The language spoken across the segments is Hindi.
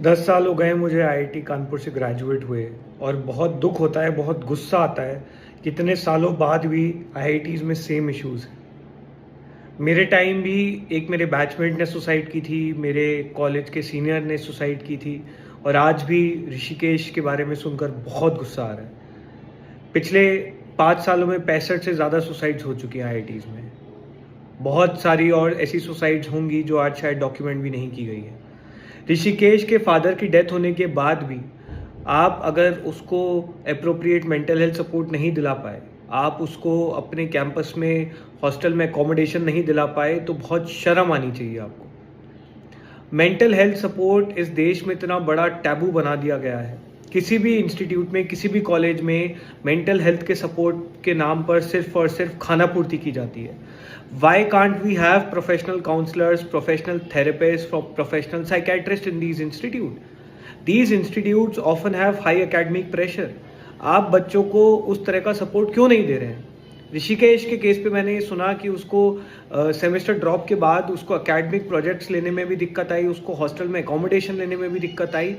10 साल हो गए मुझे आईआईटी कानपुर से ग्रेजुएट हुए और बहुत दुख होता है, बहुत गुस्सा आता है कि इतने सालों बाद भी आईआईटीज़ में सेम इश्यूज़ हैं। मेरे टाइम भी एक मेरे बैचमेट ने सुसाइड की थी, मेरे कॉलेज के सीनियर ने सुसाइड की थी और आज भी ऋषिकेश के बारे में सुनकर बहुत गुस्सा आ रहा है। पिछले 5 सालों में 65 से ज़्यादा सुसाइड्स हो चुकी हैं आईआईटीज़ में। बहुत सारी और ऐसी सुसाइड्स होंगी जो आज शायद डॉक्यूमेंट भी नहीं की गई है। ऋषिकेश के फादर की डेथ होने के बाद भी आप अगर उसको एप्रोप्रिएट मेंटल हेल्थ सपोर्ट नहीं दिला पाए, आप उसको अपने कैंपस में हॉस्टल में अकोमोडेशन नहीं दिला पाए, तो बहुत शर्म आनी चाहिए आपको। मेंटल हेल्थ सपोर्ट इस देश में इतना बड़ा टैबू बना दिया गया है। किसी भी इंस्टीट्यूट में, किसी भी कॉलेज में मेंटल हेल्थ के सपोर्ट के नाम पर सिर्फ और सिर्फ खाना पूर्ति की जाती है। Why can't we have professional counsellors, professional therapist, professional psychiatrist in these institute? These institutes often have high academic pressure. आप बच्चों को उस तरह का सपोर्ट क्यों नहीं दे रहे हैं? ऋषिकेश के केस पे मैंने ये सुना कि उसको सेमेस्टर ड्रॉप के बाद उसको एकेडमिक प्रोजेक्ट्स लेने में भी दिक्कत आई, उसको हॉस्टल में अकोमोडेशन लेने में भी दिक्कत आई।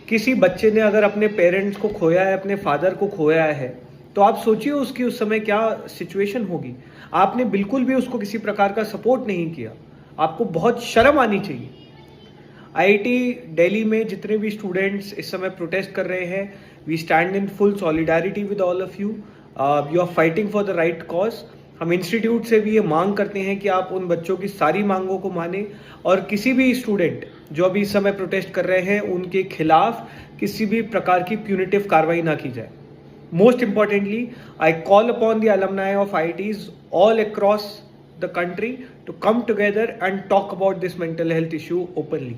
किसी बच्चे ने अगर अपने पेरेंट्स को खोया है, अपने फादर को खोया है, तो आप सोचिए उसकी उस समय क्या सिचुएशन होगी। आपने बिल्कुल भी उसको किसी प्रकार का सपोर्ट नहीं किया। आपको बहुत शर्म आनी चाहिए। आईआईटी दिल्ली में जितने भी स्टूडेंट्स इस समय प्रोटेस्ट कर रहे हैं, we stand in full solidarity with all of you. You are fighting for the right cause. हम इंस्टीट्यूट से भी ये मांग करते हैं कि आप उन बच्चों की सारी मांगों को माने और किसी भी स्टूडेंट जो अभी इस समय प्रोटेस्ट कर रहे हैं उनके खिलाफ किसी भी प्रकार की प्यूनिटिव कार्रवाई ना की जाए। Most importantly, I call upon the alumni of IITs all across the country to come together and talk about this mental health issue openly.